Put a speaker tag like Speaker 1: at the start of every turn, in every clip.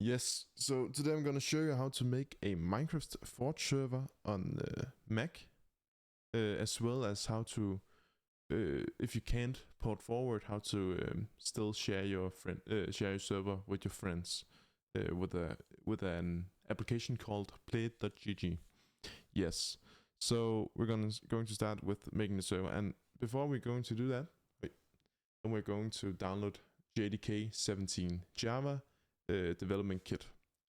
Speaker 1: Yes, so today I'm gonna show you how to make a Minecraft Forge server on Mac, as well as how to, if you can't port forward, how to still share your server with your friends with an application called Play.gg. Yes, so we're going to start with making the server, and before we're going to do that, then we're going to download JDK 17 Java development kit,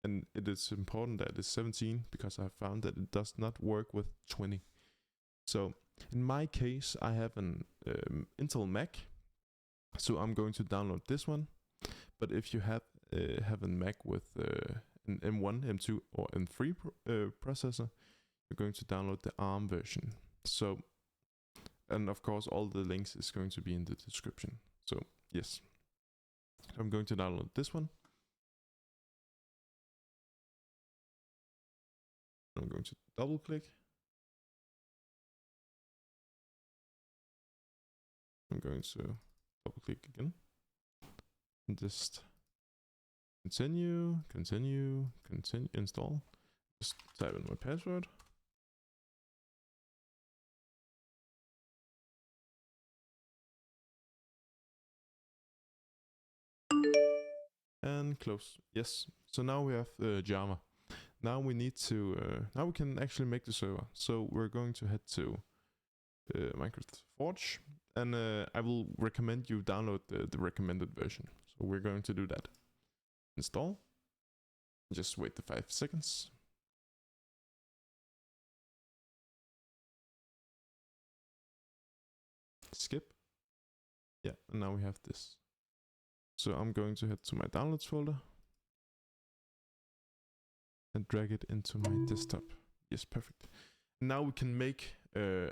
Speaker 1: and it is important that it's 17 because I found that it does not work with 20. So in my case, I have an Intel Mac, so I'm going to download this one. But if you have a Mac with an M1, M2, or M3 processor, you're going to download the ARM version. So, and of course, all the links is going to be in the description. So yes, I'm going to download this one. I'm going to double click. I'm going to double click again. And just continue, install. Just type in my password. And close. Yes. So now we have Java. Now we need to, now we can actually make the server. So we're going to head to Minecraft Forge, and I will recommend you download the recommended version. So we're going to do that. Install. Just wait the 5 seconds. Skip. Yeah, and now we have this. So I'm going to head to my downloads folder and drag it into my desktop. Yes, perfect. Now we can make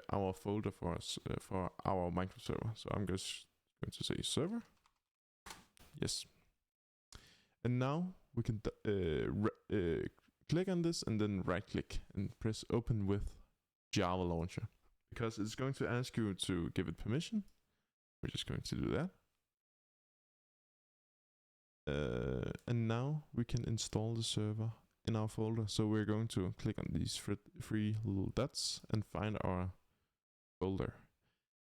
Speaker 1: our folder for us for our Minecraft server. So I'm just going to say server. Yes. And now we can click on this and then right click and press open with Java launcher, because it's going to ask you to give it permission. We're just going to do that. And now we can install the server in our folder. So we're going to click on these three little dots and find our folder.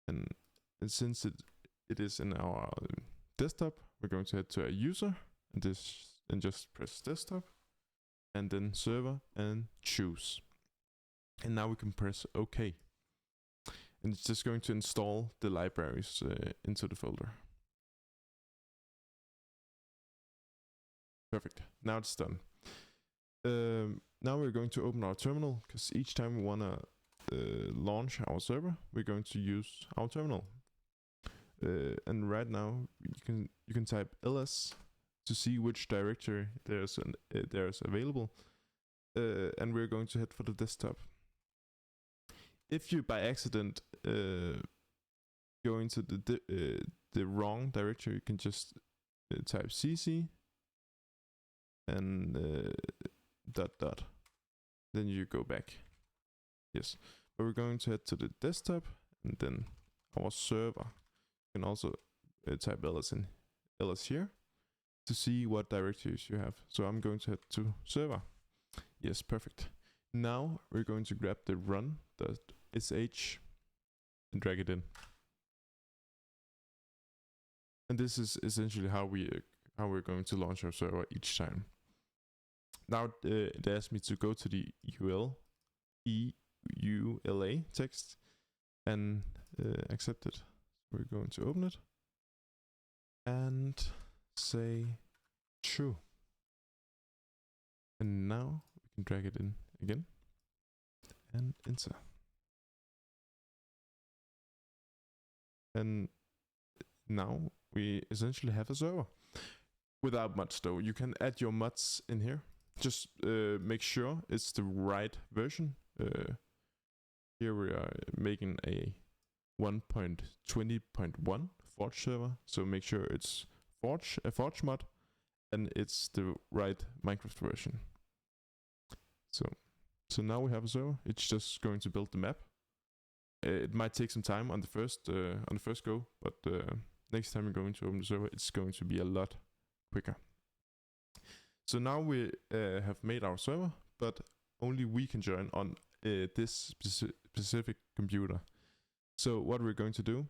Speaker 1: And since it is in our desktop, we're going to head to a user and just press desktop and then server and choose. And now we can press OK. And it's just going to install the libraries into the folder. Perfect. Now it's done. Now we're going to open our terminal, because each time we want to launch our server, we're going to use our terminal. And right now you can type ls to see which directory there's available, and we're going to head for the desktop. If you by accident go into the wrong directory, you can just type cc and dot, then you go back. Yes, but we're going to head to the desktop and then our server. You can also type ls here to see what directories you have. So I'm going to head to server. Yes, perfect. Now we're going to grab the run.sh and drag it in. And this is essentially how we're going to launch our server each time. Now it asks me to go to the EULA text and accept it. We're going to open it and say true. And now we can drag it in again and enter. And now we essentially have a server. Without much though, you can add your mods in here. Just make sure it's the right version. Here we are making a 1.20.1 Forge server, so make sure it's a Forge mod and it's the right Minecraft version. So now we have a server. It's just going to build the map. It might take some time on the first go, but next time you're going to open the server, it's going to be a lot quicker. So now we have made our server, but only we can join on this specific computer. So what we're going to do,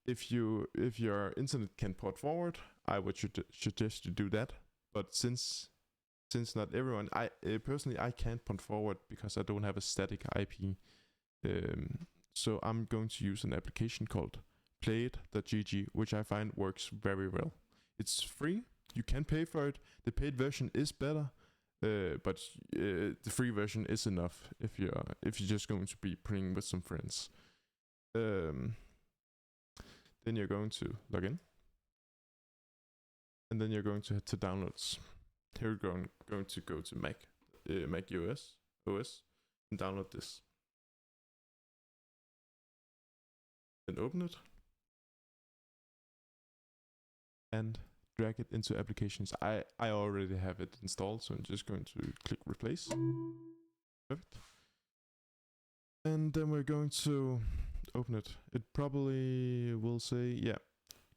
Speaker 1: if your internet can port forward, I would suggest you do that. But since not everyone, I personally can't port forward because I don't have a static IP. So I'm going to use an application called playit.gg, which I find works very well. It's free. You can pay for it. The paid version is better, but the free version is enough if you're just going to be playing with some friends. Then you're going to log in, and then you're going to head to downloads. Here you're going to go to Mac OS, and download this. Then open it and drag it into applications. I already have it installed, so I'm just going to click replace. Perfect. And then we're going to open it. It probably will say, yeah,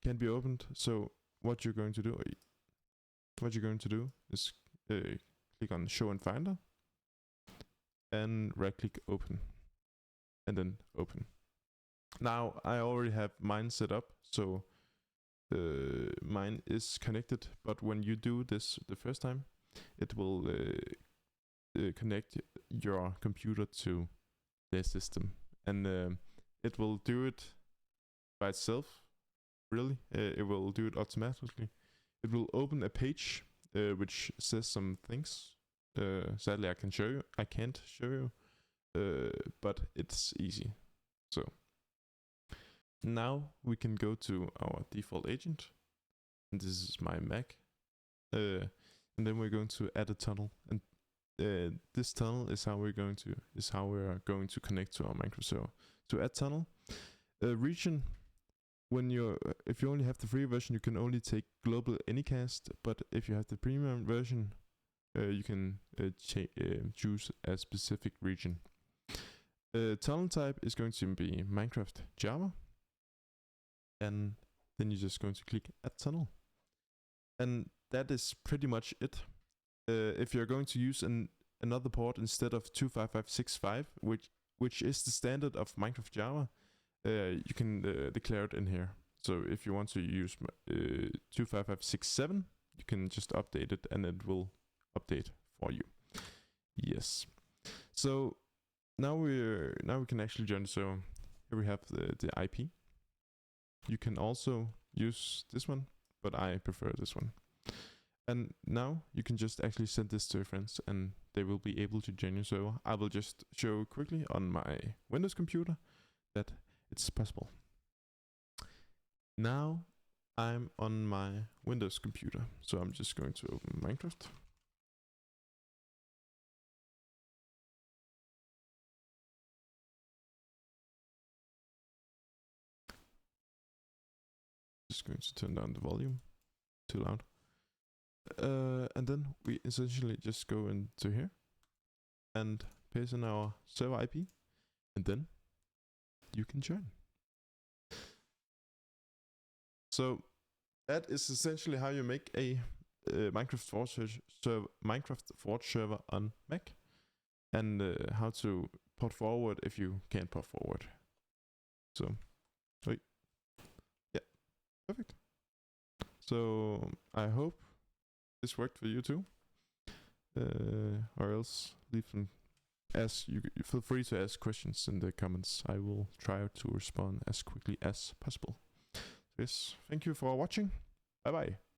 Speaker 1: can be opened. So what you're going to do is click on show in Finder and right click open, and then open. Now I already have mine set up, so mine is connected, but when you do this the first time, it will connect your computer to the system, and it will do it by itself. Really, it will do it automatically. It will open a page which says some things. Sadly, I can't show you, but it's easy. So now we can go to our default agent, and this is my Mac, and then we're going to add a tunnel, and this tunnel is how we're going to connect to our Minecraft server. To add tunnel, region. If you only have the free version, you can only take global anycast, but if you have the premium version, you can choose a specific region. Tunnel type is going to be Minecraft Java, and then you're just going to click add tunnel, and that is pretty much it. If you're going to use another port instead of 25565, which is the standard of Minecraft Java, you can declare it in here. So if you want to use 25567, you can just update it, and it will update for you. Yes. So now we can actually join the server. Here we have the IP. You can also use this one, but I prefer this one. And now you can just actually send this to your friends, and they will be able to join your server. I will just show quickly on my Windows computer that it's possible. Now I'm on my Windows computer, so I'm just going to open Minecraft. Just going to turn down the volume, too loud. And then we essentially just go into here and paste in our server IP, and then you can join. So that is essentially how you make a Minecraft Forge server on Mac, and how to port forward if you can't port forward. So, yeah, perfect. So I hope this worked for you too, or else leave them. You feel free to ask questions in the comments. I will try to respond as quickly as possible. Yes, thank you for watching. Bye bye.